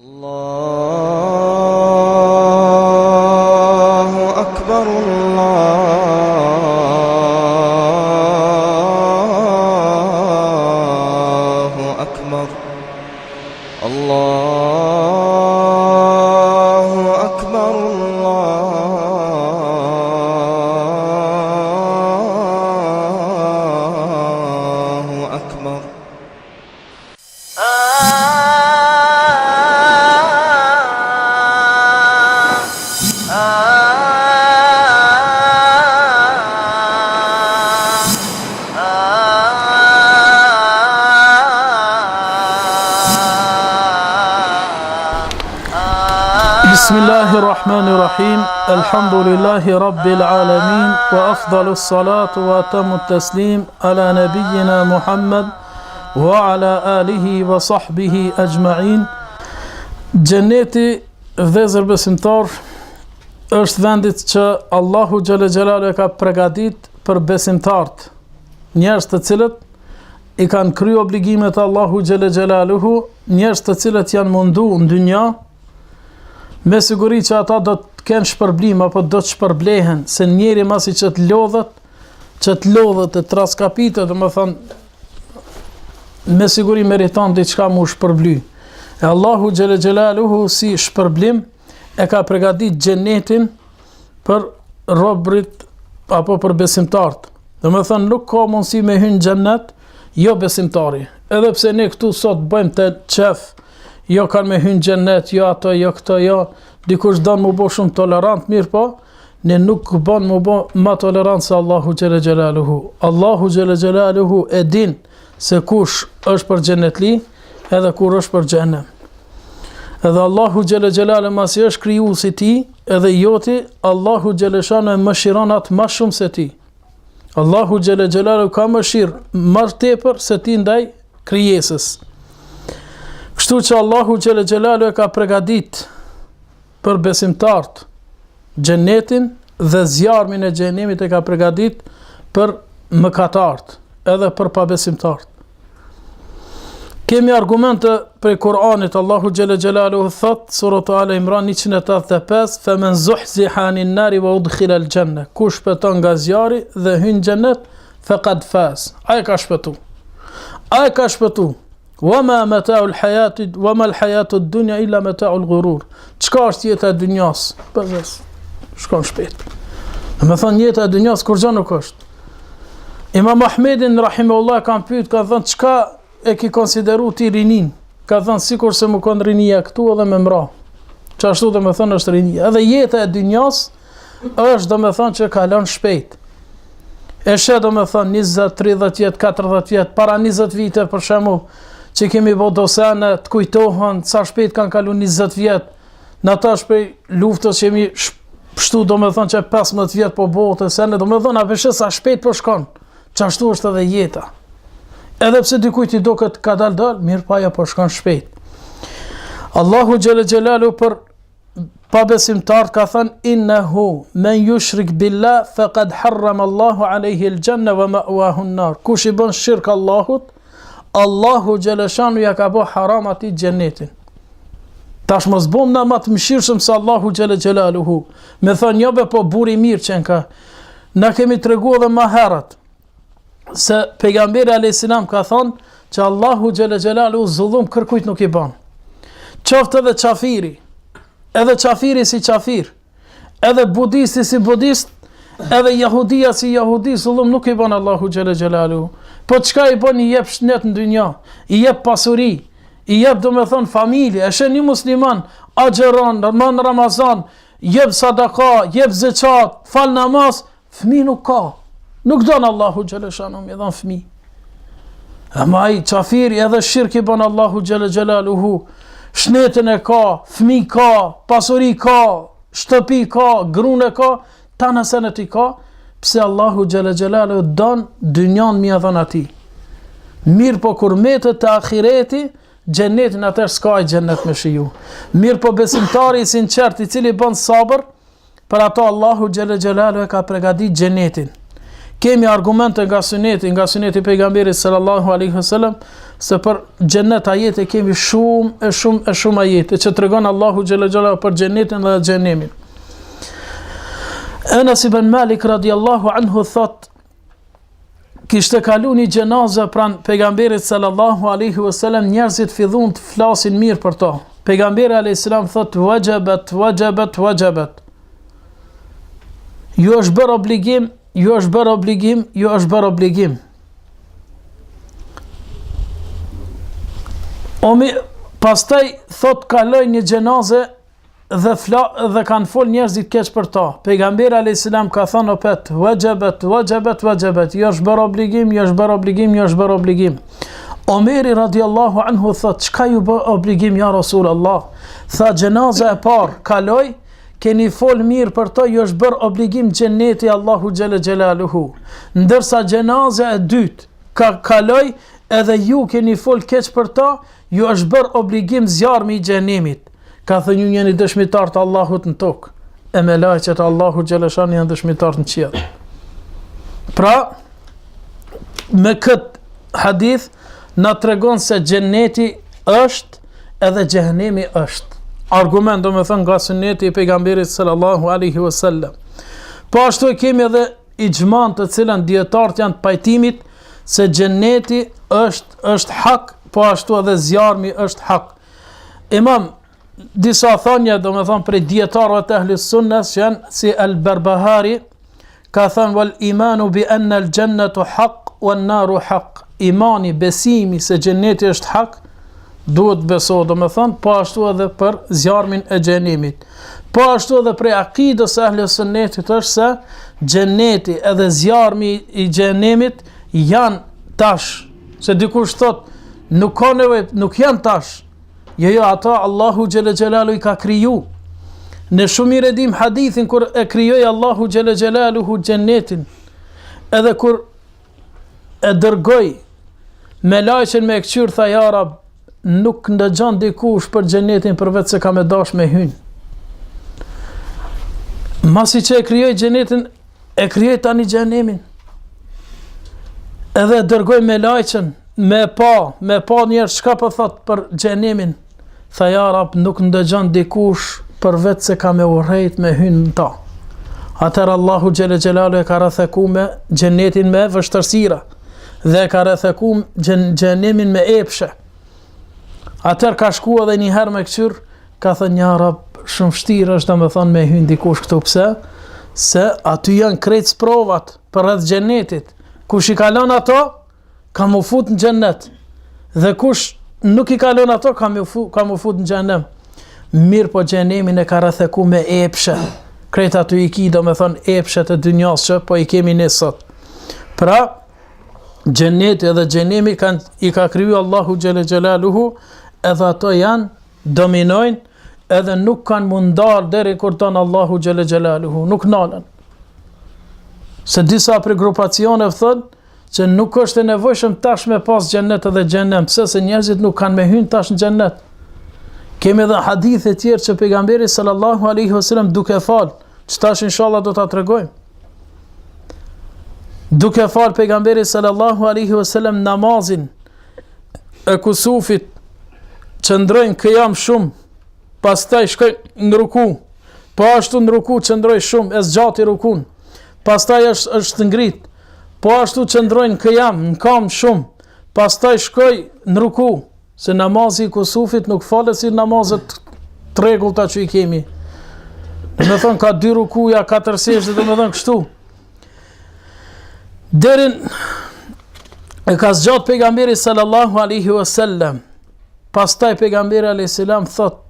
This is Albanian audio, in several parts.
الله أكبر الله أكبر الله أكبر الله أكبر بسم الله الرحمن الرحيم الحمد لله رب العالمين وأفضل الصلاة وأتم التسليم على نبينا محمد وعلى آله وصحبه أجمعين. Gjenneti, vëllezër besimtar, është vendit që Allahu xhalla xhelalu e ka përgatit për besimtarët, njerëz të cilët i kanë kryer obligimet e Allahu xhalla xhelaluhu, njerëz të cilët janë mundu në dynja, me siguri që ata do të kenë shpërblim apo do të shpërblehen, se njeri masi që të lodhet e traskapitet, do më thonë, me siguri meriton diçka mu shpërbly. E Allahu xhalla xhelaluhu si shpërblim e ka përgatit xhenetin për robrit apo për besimtarët. Do më thonë, nuk ka mundësi me hyrë në xhennet jo besimtari. Edhe pse ne këtu sot bëjmë të qef, jo kanë me hyrë në xhennet, jo ato, jo këto, jo. Dikush don më bo shumë tolerant, mirë po, ne nuk bën më bo ma tolerant se Allahu xhalla xhelaluhu. Allahu xhalla xhelaluhu e din se kush është për xhenetli edhe kur është për xhenem. Edhe Allahu xhalla xhelaluhu masi është krijuesi ti edhe joti, Allahu xhalla xhelaluhu e mëshiron atë më shumë se ti. Allahu xhalla xhelaluhu ka mëshirë më tepër se ti ndaj krijesës. Kështu që Allahu xhalla xhelaluhu e ka përgatit për besimtarët xhenetin dhe zjarmin e xhenemit e ka përgatit për mëkatarët, edhe për pabesimtarët. Kemi argumente prej Kur'anit. Allahu xhalla xhelaluhu thot, Suratu Al Imran 185, "Faman zuhziha anin nari wa udkhila al-janna", kush shpëton nga zjarri dhe hyn xhenet, faqad faz. Ai ka shpëtu. Ai ka shpëtu. Wama mata'ul hayati wama al-hayatu ad-dunya illa mata'ul ghurur. Çka është jeta e dunjas? Përveç shkon shpejt. Do të thonë, jeta e dunjas kur gjë nuk është. Imam Ahmedin rahimahullah ka pyet, ka thënë, çka e ki konsideru ti rinin? Ka thënë, sikur se më kon rinia këtu edhe me mra. Çashtu do të thonë është rinia. Edhe jeta e dunjas është do të thonë që kalon shpejt. E shet do të thonë 20, 30 vjet, 40 vjet, para 20 vite për shembull, që kemi bo dosene, të kujtohen sa shpejt kanë kalu 20 vjet, në ata shpej luftës që jemi pështu, do me thonë që 15 vjet po bote, sene, do me thonë, apeshe sa shpejt po shkon, qashtu është edhe jeta. Edhe pse dikujt i do këtë ka dal, mirë paja po shkon shpejt. Allahu xhalla xhelalu për pabesimtarët ka thënë, "Innahu men yushrik billah faqad harrama Allahu alayhi al-janna wa ma'wahu an-nar." Kush i bën shirk Allahut, Allahu xhaleshanu ja ka bo haram ati xhenetin. Tash mos bom na më të mëshirshëm se Allahu xhala xhelaluhu. Me thonë, jo be po buri mirë që nka. Na kemi tregu edhe më herët se pejgamberi alayhis salam ka thonë që Allahu xhala xhelaluhu zullum kërkujt nuk i bën. Qoftë edhe qafiri si qafir, edhe budisti si budist, edhe jahudia si jahudi, zullum nuk i bën Allahu xhala xhelaluhu. Po çka i bën, i jep shnet në dynja, i jep pasuri, i jep do me thonë familje, e shë një musliman, agjeron, në Ramazan, jep sadaka, jep zeqat, fal namaz, fëmi nuk ka. Nuk donë Allahu xhaleshanu me dhon fëmi. Ama ai qafiri edhe shirk i bën Allahu xhala xhelaluhu, shnetën e ka, fëmi ka, pasuri ka, shtëpi ka, grune ka, ta nësenet i ka, pse Allahu xhala xhelalu don dynjan mi e dhon ati. Mirë po kur metet të ahireti, xhenetin atër s'ka i xhenet me shiju. Mirë po besimtari i sinqert, i cili bën sabër, për ato Allahu xhala xhelalu e ka përgatit xhenetin. Kemi argumente nga suneti pejgamberit sallallahu alaihi wasallam se për xhennet ajete kemi shumë ajete që tregon Allahu xhalla xhala për xhennetin dhe xhenemin. Anas ibn Malik radiallahu anhu thot, kishte kalu një gjenaze pran pejgamberit sallallahu alaihi wasallam, njerëzit fillun të flasin mirë për to. Pejgamberi alayhis salam thot, wajabat. Ju është bërë obligim. Pastaj thot kaloj një gjenaze dhe kanë fol njerëzit keq për ta. Pejgamberi alayhis salam ka thënë opet, wajabat. Ju është bërë obligim. Omeri radiallahu anhu thot, çka ju bë obligim ja Rasulullah? Tha, gjenaza e parë kaloj, keni fol mirë për to, ju është bërë obligim xheneti Allahu xhalla xhelaluhu. Ndërsa gjenaza e dytë kaloj, edhe ju keni fol keq për to, ju është bërë obligim zjarmi i xhenemit. Ka thënë, ju jeni dëshmitar të Allahut në tokë, e melajqet Allahu xhalla xhan janë dëshmitar në qiell. Pra, me këtë hadith na tregon se xheneti është edhe xhenemi është. Argument do me thënë nga suneti i pejgamberit sallallahu alaihi wasallam. Po ashtu kemi edhe ixhman të cilën dietarët janë të pajtimit se xheneti është hak, po ashtu edhe zjarmi është hak. Imam disa thonja do me thënë prej dietarëve të ehlis sunnes që janë si al-Barbahari ka thënë, wal imanu bi anna al-jannatu haq wan naru haq. Imani, besimi se xheneti është hak, duhet beso, do me thënë, po ashtu edhe për zjarmin e xhenemit. Po ashtu edhe prej akidës e ehli sunnetit është se xheneti edhe zjarmi i xhenemit janë tash. Se dikush thot, nuk ka nevojë, nuk janë tash. Jo, ata Allahu xhalla xhelalu i ka kriju. Ne shumë i redim hadithin kur e krijoi Allahu xhalla xhelaluhu xhenetin, edhe kur e dërgoi me lajqen me këqyr, tha, ja Rab, nuk ndëgjon dikush për xhenetin përveç se ka me dash me hyn. Masi që e krijoi xhenetin, e krijoi tani xhenemin. Edhe dërgoi me lajqen me pa njerë çka po thot për xhenemin. Tha, ja Rab, nuk ndëgjon dikush përveç se ka me urrejt me hyn në ta. Atëherë Allahu xhalla xhelalu e ka rrethaku me xhenetin me vështërsira dhe ka rrethaku xhenemin me epshe. Atëherë ka shku edhe një herë me këqyr, ka thënë, ja Rab, shumë vështirë është domethënë me hyn dikush këtu. Pse? Se aty janë krejt provat për rreth xhenetit. Kush i kalon ato, ka mu fut në xhennet. Dhe kush nuk i kalon ato, ka mu fut në xhenem. Mirë, po xhenemin e ka rrethaku me epshe. Krejt aty i ki, domethënë, epshet e dynjas që po i kemi ne sot. Pra, xheneti edhe xhenemi i ka kriju Allahu xhalla xhelaluhu, edhe ato janë, dominojnë, edhe nuk kanë mundar deri kur tonë Allahu xhalla xhelaluhu, nuk nalën. Se disa prej grupacione thonë që nuk është e nevojshëm tash me pas xhennet edhe xhenem, pse se njerëzit nuk kanë me hyn tash në xhennet. Kemi edhe hadithe tjerë që pejgamberi sallallahu alaihi wasallam duke fal, që tash inshallah do ta tregojmë. Duke fal pejgamberi sallallahu alaihi wasallam namazin e kusufit, qëndrojnë qiyam shumë, pastaj shkojnë në ruku, po ashtu në ruku qëndrojnë shumë, e zgjati rukun, pastaj është ngrit, po ashtu qëndrojnë qiyam, në kam shumë, pastaj shkoj në ruku, se namazi i kusufit nuk falet si namazet të rregullta që i kemi. Do me thënë ka 2 rukuja, 4 sejdë, do me thënë kështu. Derin e ka zgjat pejgamberi sallallahu alaihi wasallam. Pastaj pejgamberi alaihi salam thot,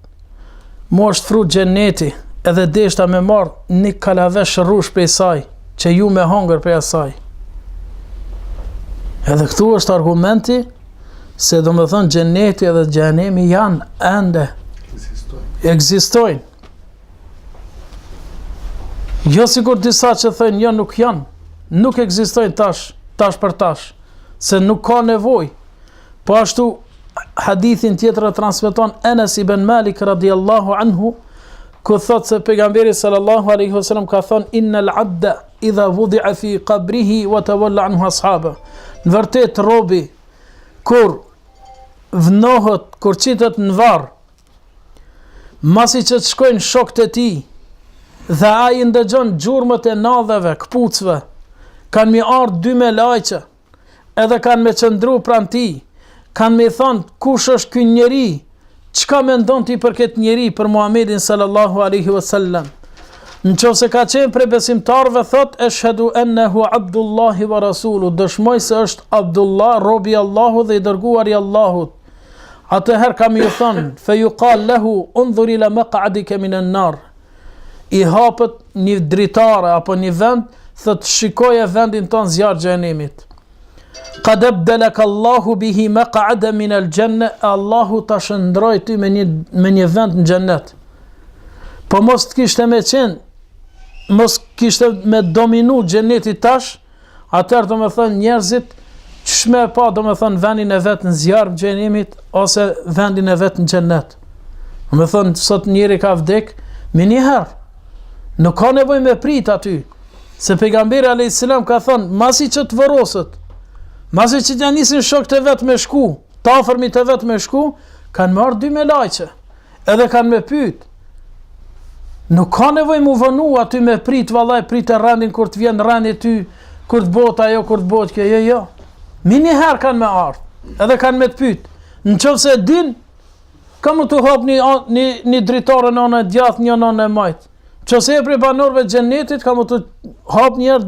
mo është frut xheneti, edhe deshta me marr një kalavesh rrush prej saj, që ju me hangër prej asaj. Edhe këtu është argumenti se do me thënë xheneti edhe xhenemi janë ende ekzistojnë. Jo sikur disa që thënë jo nuk janë, nuk ekzistojnë tash për tash, se nuk ka nevojë. Po ashtu hadithin tjetër e transmeton Anas ibn Malik radiallahu anhu, ku thot se pejgamberi sallallahu alaihi wasallam ka thënë, innal abda idha wudi'a fi qabrihi wa tawalla anhu ashaba. Në vërtet robi kur vnohet, kur qitet në varr, masi që të shkojnë shokët e tij dhe ai ndëgjon gjurmët e nadheve, kpucëve, kanë mi ardhur dy me lajqe, edhe kanë me qëndru pranë tij, kanë me thonë kush është ky njeri, çka mendon ti për këtë njeri, për Muhamedin sallallahu alaihi wasallam. Nëse ka qenë prej besimtarëve, thot eshhedu ennehu abdullahi wa rasulu, dëshmoj se është Abdullah, robi i Allahut dhe i dërguari i Allahut. Atëherë kam ju thonë, fe yuqal lahu undhur ila maq'adika minan nar, i hapët një dritare apo një vend, thot shikoje vendin ton zjarr xhenemit. Qad abdalaka Allahu bihi maq'ada min al-janna, Allahu ta shndroi ty me një vend në xhennet. Po mos të kishte me qenë, mos kishte me dominu xheneti tash, atëherë do me thënë njerëzit ç'shme pa do me thënë vendin e vet në zjarr të xhenemit ose vendin e vet në xhennet. Do me thënë sot njeri ka vdek me një herë, nuk ka nevojë me prit aty, se pejgamberi alayhis salam ka thënë masi që të vorosët, masi që t'ja nisin shokët e vet me shku, të afërmit e vet me shku, kanë marrë dy me lajqe, edhe kanë me pyet. Nuk ka nevojë mu vënu aty me prit, vallaj prit e rëndin kur të vjen rëndi ty, kur të bota ajo, kur të bot kjo, jo. Mi një herë kanë me ardhë, edhe kanë me të pyet. Në qovë se din, ka mu të hap një dritare në anë e djath, një në anë e majt. Që se e prej banorëve xhenetit, ka mu të hap njerë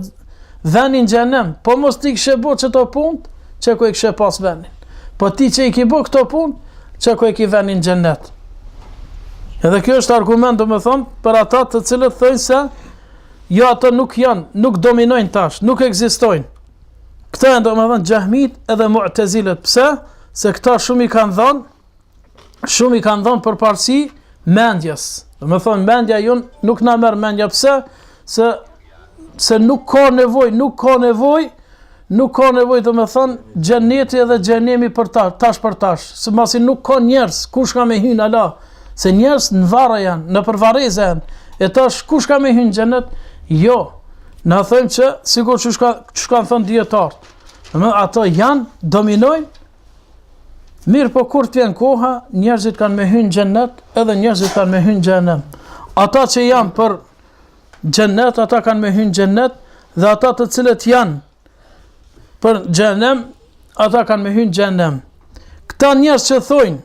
venin xhenem, po mos ti këshe bo që të punë, që ku e këshe pas venin. Po ti që i ki bo këto punë, që ku e ki venin xhenet. Edhe kjo është argument, do me thonë, për ata të cilët thënë se jo, ato nuk janë, nuk dominojnë tash, nuk ekzistojnë. Këta janë, do me thonë, Jahmit edhe Mu'tazilet. Pse? Se këta shumë i kanë dhënë përparësi mendjes. Do me thonë, mendja jonë nuk na merr mendja. Pse? Se nuk ka nevojë, do me thonë, xheneti edhe xhenemi për tash për tash. Se masi nuk ka njerëz, kush ka me hyrë ala? Se njerëz në varra janë, në përvarreze janë, e tash kush ka me hyrë në xhenet? Jo. Na thëmë që sikur që kanë thënë dietarët. Ato janë, dominojnë. Mirë, po kur të vjen koha, njerëzit kanë me hyrë në xhenet, edhe njerëzit kanë me hyrë në xhenem. Ata që janë për xhenet, ata kanë me hyrë në xhenet, dhe ata të cilët janë për xhenem, ata kanë me hyrë në xhenem. Këta njerëz që thojnë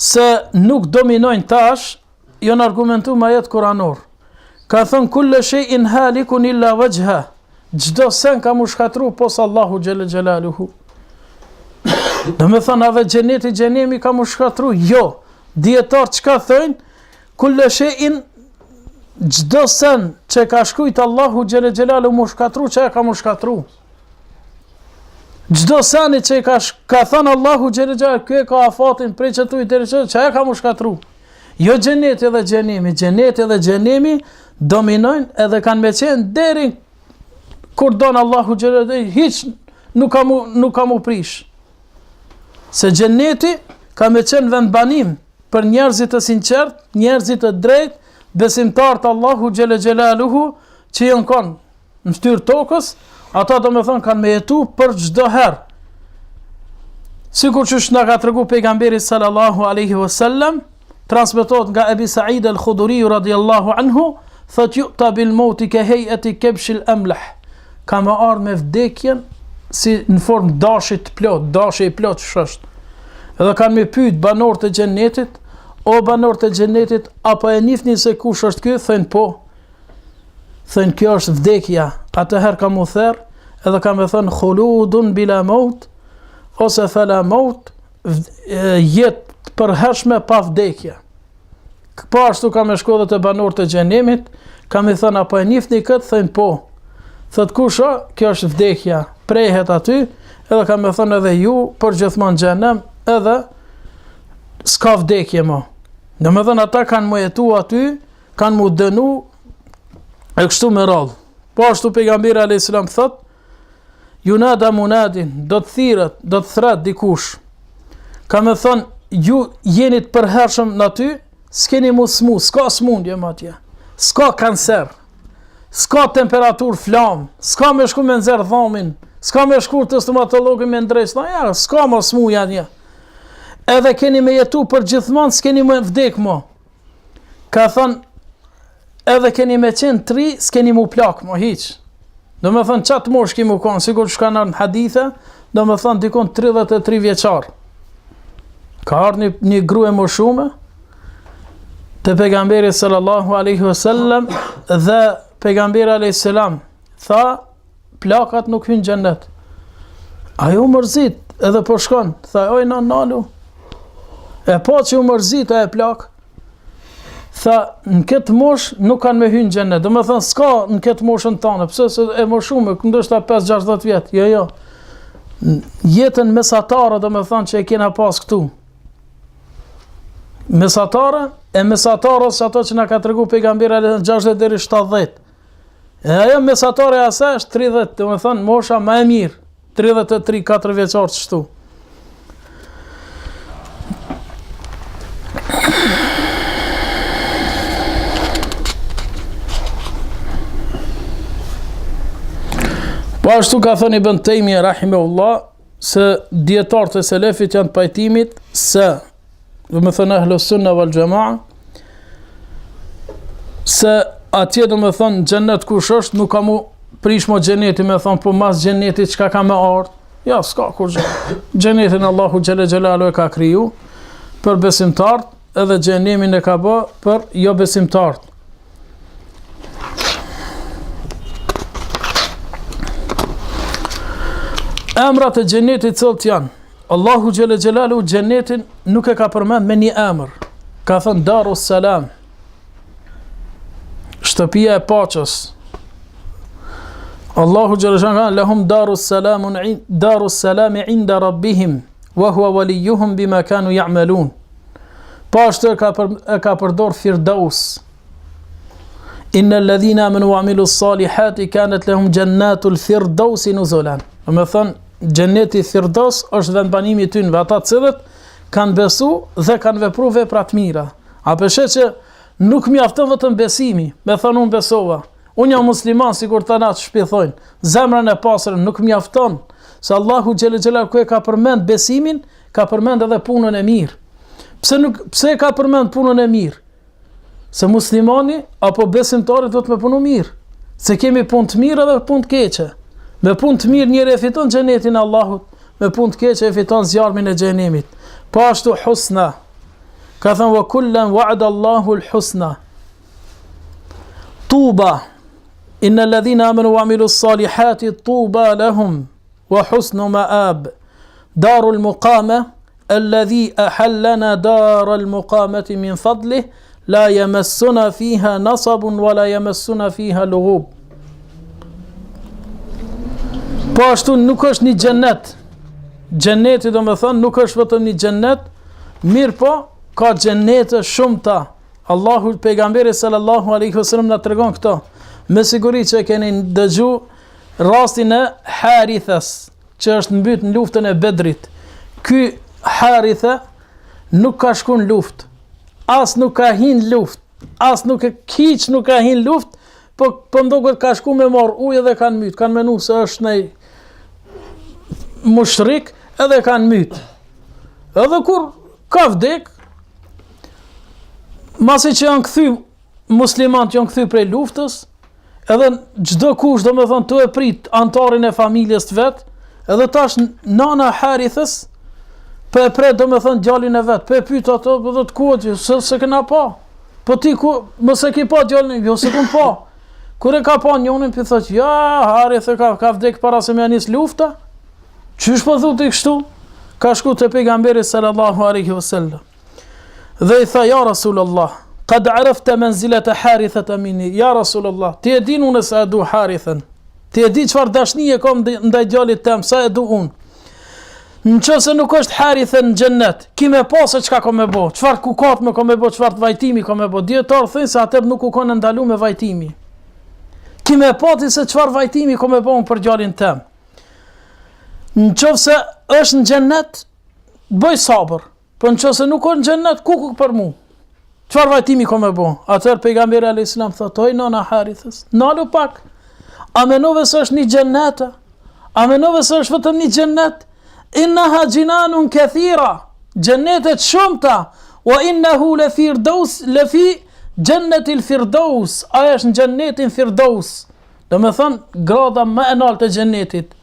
se nuk dominojnë tash, janë argumentu ma jetë kuranor. Ka thënë kulle shay'in halikun illa wajha, çdo sen ka mu shkatru pos Allahu xhelle xhelaluhu. Do me thënë ave xheneti xhenemi ka mu shkatru, jo. Dietar çka thënë? Kulle shay'in, çdo sen që ka shkrujt Allahu xhelle xhelaluhu mu shkatru, që ka mu shkatru. Çdo sani që ka thënë Allahu xhelle xhelaluhu, ky ka afatin prej që tu i deri që ka mu shkatru. Jo xheneti edhe xhenemi, xheneti edhe xhenemi dominojnë edhe kanë me qenë deri kur donë Allahu xhelaluhu, hiç nuk ka mu prish. Se xheneti ka me qenë vend banim për njerëzit të sinqert, njerëzit të drejt, besimtarët Allahu xhelaluhu që janë kanë në fytyrë tokës, ata do me thonë kanë me jetu për çdo herë. Sikur që na ka tregu pejgamberi sallallahu alaihi wasallam, transmetohet nga Ebi Sa'id al-Khuduri radhiyallahu anhu, thot yu'ta bil mauti ka hay'ati kabsh al-amlah. Ka më ardhur me vdekjen si në formë dashi të plot, dashi i plot është. Edhe kanë me pyet banorët e xhenetit, o banorët e xhenetit, apo e njihni se kush është ky? Thënë po. Thënë kjo është vdekja. Atëherë ka mu therr, edhe ka me thënë khuludun bila maut, ose fala maut, jetë përhershme pa vdekje. Po ashtu ka me shkodhët e banorët e xhenemit, ka me thënë apo e njihni këtë? Thënë po. Thot kusha, kjo është vdekja, prehet aty, edhe ka me thënë edhe ju, për gjithmonë xhenem, edhe s'ka vdekje mo. Në me thënë ata kanë mu jetu aty, kanë mu dënu, e kështu me radhë. Po ashtu pejgamberi alayhis salam thot, yunada munadin, do të thirret, do të thret dikush. Ka me thënë, ju jeni të përhershëm në aty, s'keni mu smu, s'ka smundje më atje, s'ka kancer. s'ka temperaturë flam, s'ka me shku me nxerr dhamin, s'ka me shku te stomatollogu me ndres, ja, s'ka më smuja një. Edhe keni me jetu për gjithmonë, s'keni me vdek më. Ka thënë, edhe keni me qenë tri, s'keni mu plak më hiq. Do me thënë, qatë mosh ki mu konë, sigur që ka në hadithe, do me thënë, dikon 33 vjeqar. Ka ardhë një grue më shume, të pejgamberi sallallahu alaihi wasallam, dhe pejgamberi alaihi salam, tha, plakat nuk hynë gjennet. Ajo mërzit, edhe po shkon, tha, oj, nalu, e po që u mërzit, e plak, tha, në këtë mosh nuk kanë me hynë gjennet, do me thënë, s'ka në këtë moshën tane, pëse se e më shume, ndoshta 5-60 vjetë, jo, jetën mesatare, do me thënë, që e kena pas këtu, mesatare, e mesatarës që ato që na ka të regu pejgamberi 60 deri 70, e ajo mesatare e asa është 30, do me thënë, mosha ma e mirë, 33-4 vjeqarë që shtu. Po ashtu ka thënë Ibn Taymija rahimahullah se dietarët e selefit janë të pajtimit se, do me thënë ahlus sunna wal jamaa, se atje do me thënë xhennet kush është nuk ka mu prish mo xheneti, me thënë po mas xhenetit çka ka me ardh. Ja, s'ka kur gjë. Xhenetin Allahu xhela xhelalu e ka kriju për besimtarët, edhe xhenemin e ka bë për jo besimtarët. Emrat e xhenetit cilët janë, Allahu xhela xhelalu xhenetin nuk e ka përmend me një emër. Ka thënë Darus Salam, shtëpia e paqes. Allahu xhela xhelalu lahum Darus Salam inda rabbihim wa huwa waliyuhum bima kanu ya'malun. Po ashtu e ka përdor Firdaus. Innal ladhina amanu wa amilus salihati kanat lahum jannatul firdausi nuzulan. Do me thënë, xheneti Firdaus është vendbanimi i tyre, ata të cilët kanë besu dhe kanë vepru vepra të mira. A peshe që nuk mjafton vetëm besimi, me thënë unë besova, unë jam musliman, sikur të natë shpithojnë, zemrën e pasrën nuk mjafton, se Allahu xhela xhelalu ku e ka përmend besimin, ka përmend edhe punën e mirë. Pse e ka përmend punën e mirë? Se muslimani apo besimtari do të me punu mirë, se kemi punë të mirë edhe punë të keqe. Me punë të mirë njëri e fiton xhenetin e Allahut, me punë të keqe e fiton zjarmin e xhenemit. Po ashtu husna. Ka thënë wa kullan wa'ada Allahu al-husna. Tuba. Innal ladhina amanu wa amilus salihati tuba lahum wa husnu ma'ab. Darul muqama alladhi ahallana daral muqamati min fadlih la yamassuna fiha nasabun wa la yamassuna fiha lughub. Po ashtu nuk është një xhennet. Xhenneti do me thënë nuk është vetëm një xhennet, mirë po ka xhennete shumëta. Allahu pejgamberi sallallahu alaihi wasallam na tregon këto. Me siguri që keni dëgju rastin e Harithas, që është mbyt në luftën e Bedrit. Ky Haritha nuk ka shku në luftë, as nuk ka hin luftë, as nuk hiç nuk ka hin luftë, po ndoket ka shku me marr ujë dhe kanë myt, kanë menu se është nej mushrik edhe kanë myt. Edhe kur ka vdek, masi që janë kthy muslimanët janë kthy prej luftës, edhe çdo kush do me thonë të e prit antarin e familjes të vet, edhe tash nana Harithës po e pret do me thonë djalin e vet, po e pyet ato, po do të kuaj se kena pa. Po ti ku mos e ke pa djalin, jo se kum pa. Kur e ka pa njonin, pi thotë, ja, Harithë ka vdek para se me nis lufta. Qysh po thotë kështu? Ka shku te pejgamberi sallallahu alaihi wasallam. Dhe i tha, ja Rasulullah, qad arafta manzilata Harithata minni. Ja Rasulullah, ti e din unë se e du Harithën. Ti e di çfarë dashnie e kam ndaj djalit tëm, sa e du unë. Nëse nuk është Harithë në xhennet, ki me pa se çka ka me bë, çfarë kukat me ka me bë, çfarë vajtimi ka me bë. Dietar thënë se atë nuk u kanë ndalu me vajtimi. Ki me pati se çfarë vajtimi ka me bë për djalin tëm. Nëse është në xhennet, bëj sabër. Po nëse nuk është në xhennet, kukuk për mu. Çfarë vajtimi ka me bo? Atëherë pejgamberi alayhis salam thotë, oj nona Harithës, nalu pak. A menove se është një xhennet? A menove se është vetëm një xhennet? Innaha jinanun kathira. Xhennetet shumëta. Wa innahu lafi jannatil firdaus. Aja është në xhennetin Firdaus. Do me thonë grada më e lartë e xhennetit.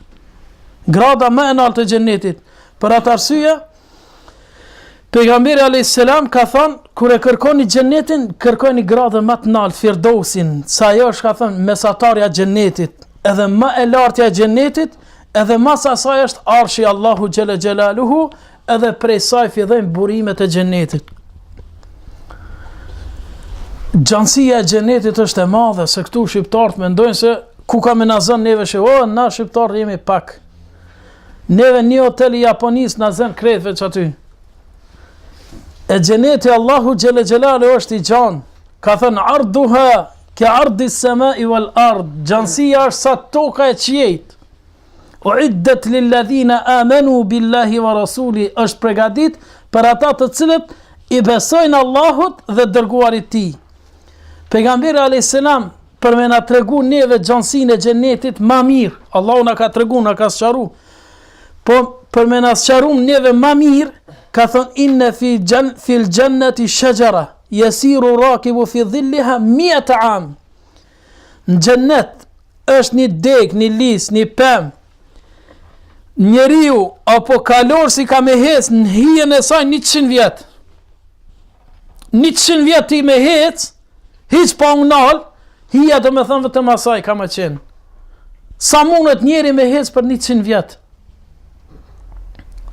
Grada më e lartë e xhennetit. Për atë arsye, pejgamberi alayhis salam ka thënë, kur e kërkoni xhennetin, kërkoni gradën më të lartë, Firdausin, sa ajo është, ka thënë, mesatarja e xhennetit, edhe më e lartja e xhennetit, edhe mas asaj është arshi Allahu xhela xhelaluhu, edhe prej saj fillojnë burimet e xhennetit. Gjansia e xhennetit është e madhe, se këtu shqiptarët mendojnë se ku ka me na zënë neve që na shqiptarë jemi pak. Neve një hotel i Japonisë na zënë krejt veç aty. E xheneti Allahu xhela xhelalu është i gjanë. Ka thënë arduha ka ardi as-samai wal ard. Gjansia është sa toka e qiejt. Uiddat lilladhina amanu billahi wa rasuli, është përgatit për ata të cilët i besojnë Allahut dhe dërguarit të tij. Pejgamberi alayhis salam për me na tregu neve gjansinë e xhenetit më mirë. Allahu na ka tregu, na ka sqaru. Po për me na sqaru neve më mirë, ka thënë inna fil jannati shajara yasiru rakibu fi dhilliha 100 am. Në xhennet është një deg, një lis, një pem. Njeriu apo kalor si ka me hec në hijen e saj 100 vjet. 100 vjet ti me hec, hiç pa unal, hija do me thënë vetëm asaj ka me qenë. Sa mundet njeri me hec për 100 vjet?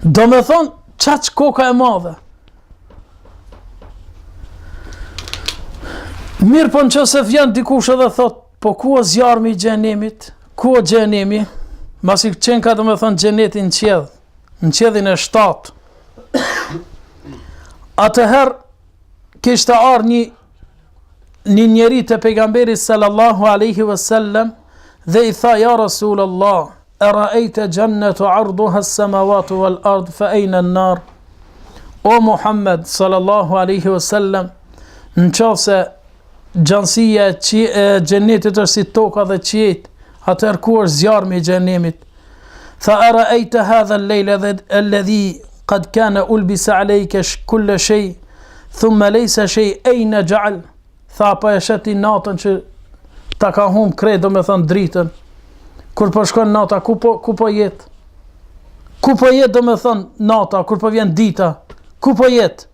Do me thonë, qaq koka e madhe. Mirë po në që se vjen dikush edhe thot, po ku o zjarmi i xhenemit? Ku o xhenemi? Masi qenë ka do me thonë xhenetin në qedhin e 7. Atëherë, kishte ardhur një njeri të pejgamberit sallallahu alaihi wasallam dhe i tha, ja Rasulullah, ara'ayta jannatu 'arduha as-samawati wal ard fa ayna an-nar? O Muhammed sallallahu alaihi wasallam, nëse gjansia e xhenetit është si toka dhe qiejt, atëherë ku është zjarmi i xhenemit? Tha ara'ayta hadha al-layla alladhi qad kana ulbisa alayka kull shay thumma laysa shay ayna ja'al? Tha pa e sheti natën që ta ka humb krejt, do me thënë dritën. Kur po shkon nata, ku po jetë? Ku po jetë, do me thënë nata, kur po vjen dita? Ku po jetë?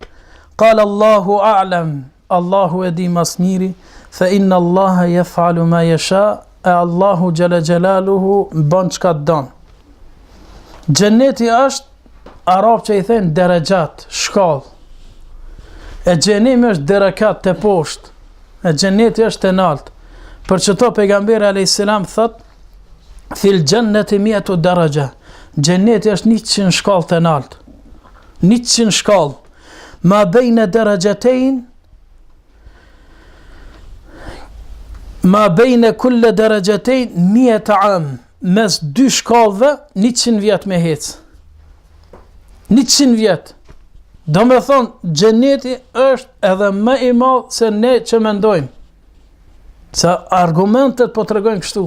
Qala Allahu a'lam, Allahu e di mas miri, fa inna Allaha yaf'alu ma yasha, e Allahu xhela xhelaluhu bën çka don. Xheneti është, arab që i thënë derajat, shkallë. E xhenemi është derakat të poshtë. E xheneti është e lartë. Për çto pejgamberi alayhis salam thot, fil jannati 100 daraja. Xheneti është 100 shkallë të lartë. 100 shkallë. Ma bejna darajatayn, ma bejna kulle darajatayn 100 am. Mes 2 shkallëve 100 vjet me hec. 100 vjet. Do me thonë, xheneti është edhe më i madh se ne që mendojmë. Se argumentet po të regojnë kështu.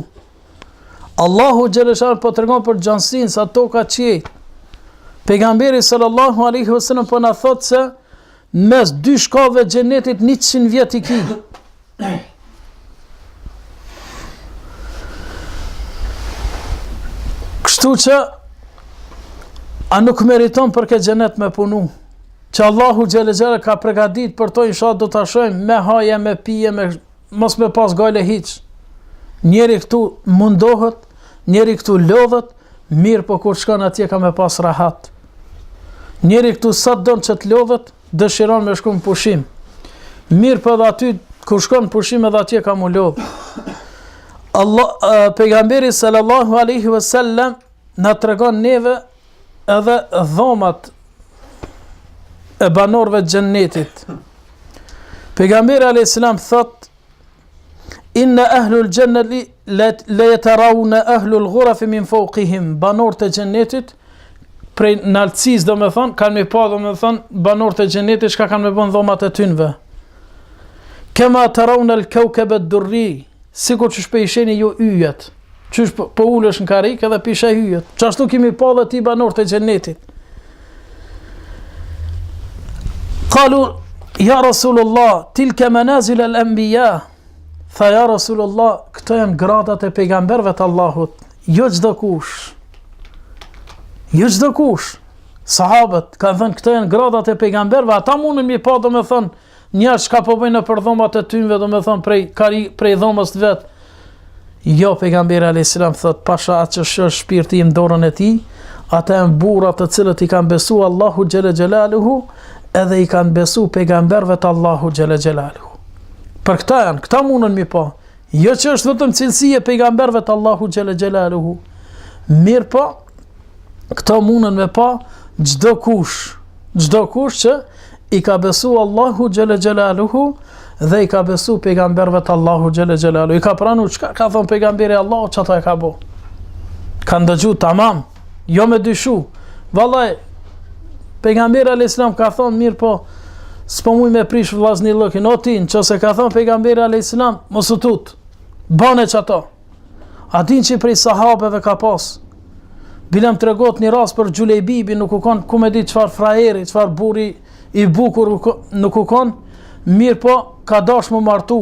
Allahu xhaleshar po të regojnë për gjansin, sa toka qiejt. Pejgamberi sallallahu alaihi wasallam po na thot se mes 2 shkallëve xhenetit 100 vjet i ki. Kështu që a nuk meriton për këtë xhenet me punu? Që Allahu xhaleshar ka përgatit për to, inshallah do ta shohim me haje, me pije, me mos me pas gale hiç. Njeri këtu mundohet, njeri këtu lodhet, mirë po kur shkon atje ka me pas rahat. Njeri këtu sa don që të lodhet, dëshiron me shku në pushim. Mirë po edhe aty kur shkon në pushim edhe atje ka mu lodh. Pejgamberi sallallahu alaihi wasallam na tregon neve edhe dhomat e banorëve të xhennetit. Pejgamberi alayhis salam thot, inna ahlul jannati la yatarawna ahlul ghuraf min fawqihim. Banorët e xhennetit prej naltësisë, do me thonë, kanë me pa, do me thonë, banorët e xhennetit çka kanë me bën dhomat e tynve. kema të rauna l-kaukabet durri, sikur që shpejsheni ju yjet, që po ulesh në karik edhe pisha yjet, që ashtu kemi pa dhe ti banor të gjennetit. Kalu, ja Rasulullah, tilke manazil al-anbiya, tha ja Rasulullah, këto janë gradat e pejgamberve të Allahut, jo çdo kush. Jo çdo kush. Sahabët kanë thënë këto janë gradat e pejgamberve, ata mundën mi pa domethënë njerëz çka po bëjnë nëpër dhomat e tyre domethënë prej dhomës të vet. Jo, pejgamberi alayhis salam thot pasha atë që është shpirti im dorën e tij, ata janë burrat të cilët i kanë besuar Allahu xhela xhelaluhu, edhe i kanë besu pejgamberve të Allahu xhela xhelaluhu. Për këta janë, këta mundën mi pa. Jo që është vetëm cilësi e pejgamberve të Allahu xhela xhelaluhu. Mirë po, këta mundën me pa çdo kush që i ka besu Allahu xhela xhelaluhu dhe i ka besu pejgamberve të Allahu xhela xhelaluhu. I ka pranu çka ka thënë pejgamberi Allahu, çata e ka bo. Kanë dëgju tamam, jo me dyshu. Vallai pejgamberi alayhis salam ka thonë mirë po, s'po muj me prish vllazni llokin, o ti, nëse ka thonë pejgamberi alayhis salam, mos u tut. Bane çato. A din që prej sahabeve ka pas. Bilem tregot një rast për Xhulejbibi, nuk u kon ku me di çfarë frajeri, çfarë burri i bukur nuk u kon, mirë po ka dash më martu.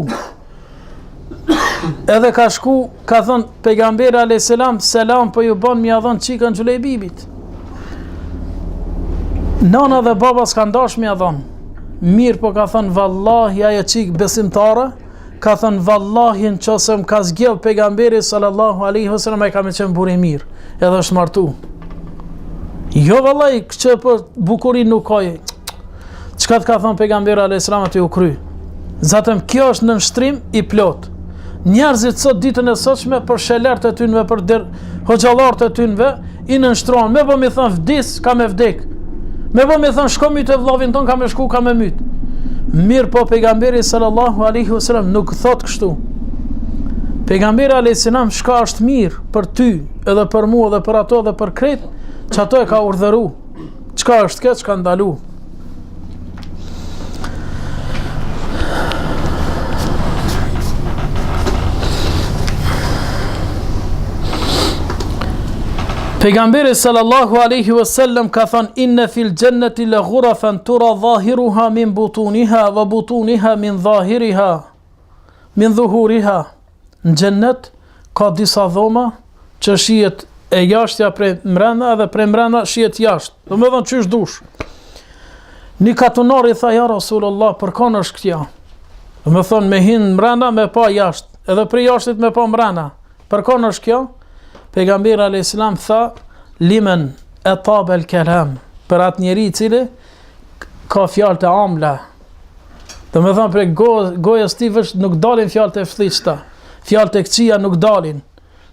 Edhe ka shku, ka thënë pejgamberi alayhis salam, selam po ju bën mja dhën çikën Xhulejbibit. Nana dhe baba s'kan dash mja dhën. Mirë po ka thënë vallahi ajo çik besimtare, ka thënë vallahi nëse më ka zgjell pejgamberi sallallahu alaihi wasallam ai ka më qenë burr i mirë, edhe është martu. Jo vallahi që po bukurin nuk ka. Çka të ka thënë pejgamberi alayhis salam aty u kry. Zatëm kjo është në nështrim i plot. Njerëzit sot ditën e sotshme për shelert e tynve, për hoxhallart e tynve, i nënshtrohen. Me po mi thon vdis, ka me vdek. Me po mi thon shko myt e vllavin ton, ka me shku, ka me myt. Mirë po pejgamberi sallallahu alaihi wasallam nuk thot kështu. Pejgamberi alayhis salam shka është mirë për ty, edhe për mua, edhe për ato, edhe për krejt, që ato e ka urdhëru. Çka është kjo, çka ndalu. Pejgamberi sallallahu alaihi wasallam ka thënë inna fil jannati la ghurafan tura zahiruha min butuniha wa butuniha min zahiriha min dhuhuriha. Në xhennet ka disa dhoma që shihet e jashtja prej mbrenda edhe prej mbrenda shihet jashtë. Domethënë çysh dush. Një katunari tha ja Rasulullah, për kon është kjo. Domethënë me hin mbrenda me pa jashtë, edhe prej jashtit me pa mbrenda. Për kon është kjo? Pejgamberi alayhis salam tha limen atab al kalam, për atë njeri i cili ka fjalë të amla. Domethënë për gojës tij nuk dalin fjalë të fthishta, fjalë të këqija nuk dalin,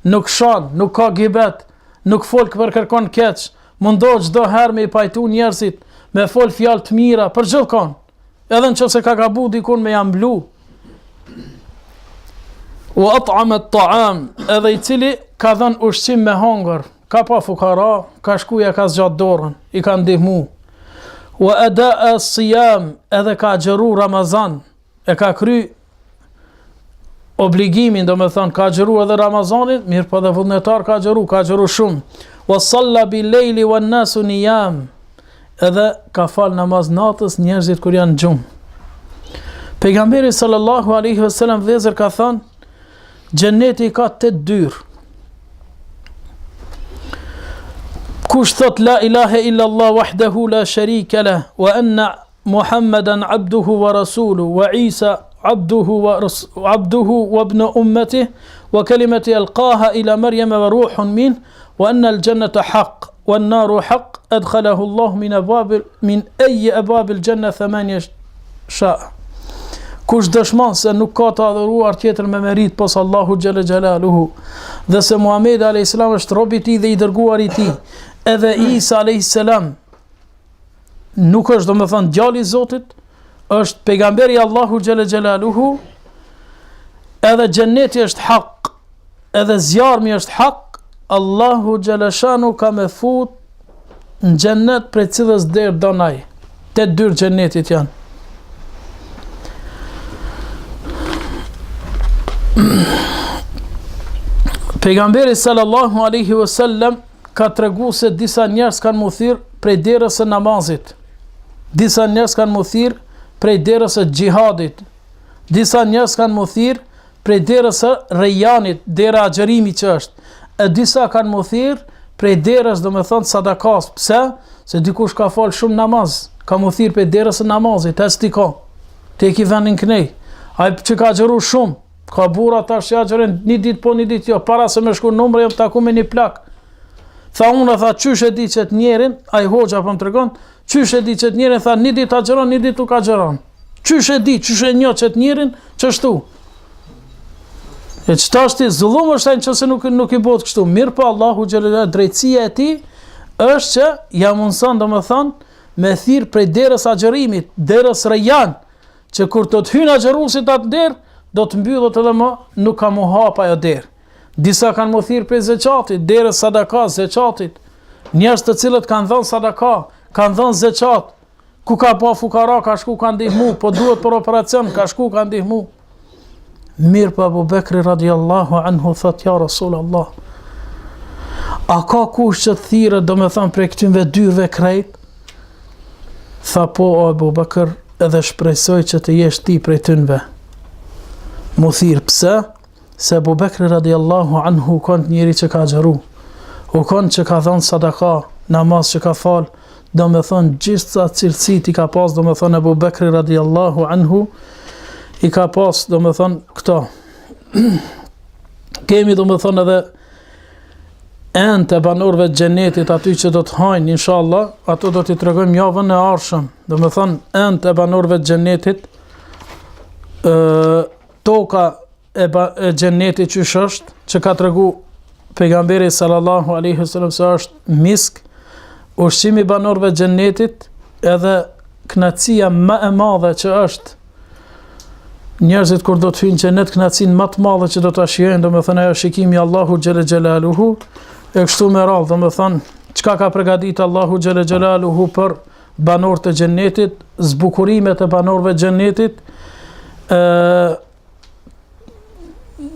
nuk shan, nuk ka gibet, nuk fol për kërkon keq, mundohet çdo herë me i pajtu njerëzit, me fol fjalë të mira për gjithkon. Edhe nëse ka gabu dikun me jam blu. Wa at'ama at-ta'am, edhe i cili ka dhënë ushqim me hangër, ka pa fukara, ka shkuja ka zgjat dorën, i ka ndihmu. Wa ada'a as-siyam, edhe ka xheru Ramazan, e ka kry obligimin, domethënë ka xheru edhe Ramazanin, mirë po edhe vullnetar ka xheru shumë. Wa salla bil-layli wan-nasu niyam, edhe ka fal namaz natës njerëzit kur janë xhum. Pejgamberi sallallahu alaihi wasallam vëllezër ka thënë xheneti ka 8 dyrë. Kush thot la ilaha illa Allah wahdahu la sharika lah wa anna Muhammadan abduhu wa rasuluhu wa Isa abduhu wa ibn ummatihi wa kalimati alqaha ila Maryam wa ruhun min wa anna al-jannata haqq wa an-naru haqq adkhalahu Allah min ayyi abwab al-janna 8 sha'a. Kush dëshmon se nuk ka të adhuruar tjetër me merit pos Allahu xhalla xhalaluhu, dhe se Muhamedi alayhis salam është robi i tij dhe i dërguari i tij, edhe Isa alayhis salam nuk është domethënë djali i Zotit, është pejgamberi Allahu xhalla xhalaluhu, edhe xheneti është hak, edhe zjarmi është hak, Allahu xhalla shanu ka me fut në xhennet prej cilës derë donaj. 8 dyrë xhennetit janë. Pejgamberi sallallahu alaihi wasallam ka tregu se disa njerëz kanë mu thirr prej derës së namazit. Disa njerëz kanë mu thirr prej derës së xhihadit. Disa njerëz kanë mu thirr prej derës së Rejjanit, dera agjerimi që është. E disa kanë mu thirr prej derës, domethënë sadakas. Pse? Se dikush ka fal shumë namaz, ka mu thirr prej derës së namazit, as ti ka. Te ki vendin kënej. Ai që ka xheru shumë, ka burra tash ja xherin një ditë po një ditë jo, para se me shku numër jam taku me një plak. Tha unë, tha qysh e di që të njerin, ai hoxha po më tregon, qysh e di që të njerin, tha një ditë agjeron, një ditë nuk agjeron. Qysh e di, qysh e njoh që të njerin, çështu. E ç'ta është zullum është ai nëse nuk i bëhet kështu. Mirë po Allahu xhallahu drejtësia e tij është që ja mundson domethënë me thirr prej derës agjerimit, derës Rejjan, që kur të hyjnë agjeruesit atë derë, do të mbyllet edhe më, nuk ka mu hap ajo derë. Disa kanë mu thirr prej zeqatit, derës sadaka, zeqatit. Njerëz të cilët kanë dhënë sadaka, kanë dhënë zeqat, ku ka pa fukara, ka shku ka ndihmu, po duhet për operacion, ka shku ka ndihmu. Mirë për Abu Bekri radiallahu anhu, thot ja Rasulallah, a ka kush që të thirë, do me thamë prej këtynve dyrve krejt? Tha po Abu Bekr, edhe shpresoj që të jesh ti prej tynve. Mu thirë, pse? Se Abu Bekri radiallahu anhu kënë njëri që ka xheru, u kënë që ka dhënë sadaka, namaz që ka falë, do me thonë gjithë sa cilësit i ka pas, do me thonë Abu Bekri radiallahu anhu, i ka pas, do me thonë, këto. Kemi, do me thonë, edhe enë të banorëve të xhenetit, aty që do të hajnë, inshallah, ato do t'i tregojmë javën e ardhshëm. Do me thonë, enë të banorëve të xhenetit, toka e xhenetit qysh është, që ka tregu pejgamberi sallallahu alaihi wasallam se është misk, ushqimi i banorëve të xhenetit, edhe kënaqësia më e madhe që është njerëzit kur do të hyjnë në xhenet, kënaqësinë më të madhe që do ta shijojnë, domethënë ajo shikimi i Allahu xhelle xhelaluhu, e kështu me radhë, domethënë çka ka përgatitur Allahu xhelle xhelaluhu për banorët e xhenetit, zbukurimet e banorëve të xhenetit,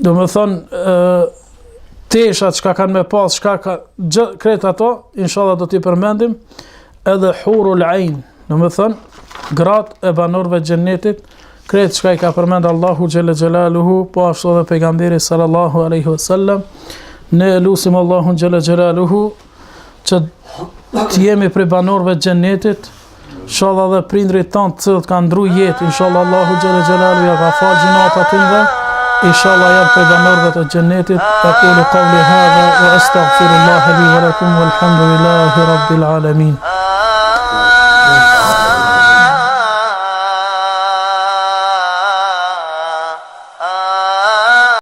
domethënë teshat çka kanë me pas, çka ka krejt ato, inshallah do t'i përmendim, edhe hurul ain, domethënë gratë e banorëve të xhenetit, krejt çka i ka përmend Allahu xhelle xhelaluhu, po ashtu edhe pejgamberi sallallahu alaihi wasallam. Ne lutim Allahun xhelle xhelaluhu që të jemi prej banorëve të xhenetit, inshallah dhe prindrit tanë të cilët kanë ndruar jetë, inshallah Allahu xhelle xhelaluhu ja ka falë gjinat atyre, inshallah janë prej banorëve të xhenetit. Aqulu qawli hadha wa astaghfirullaha li wa lakum walhamdulillahi rabbil alamin.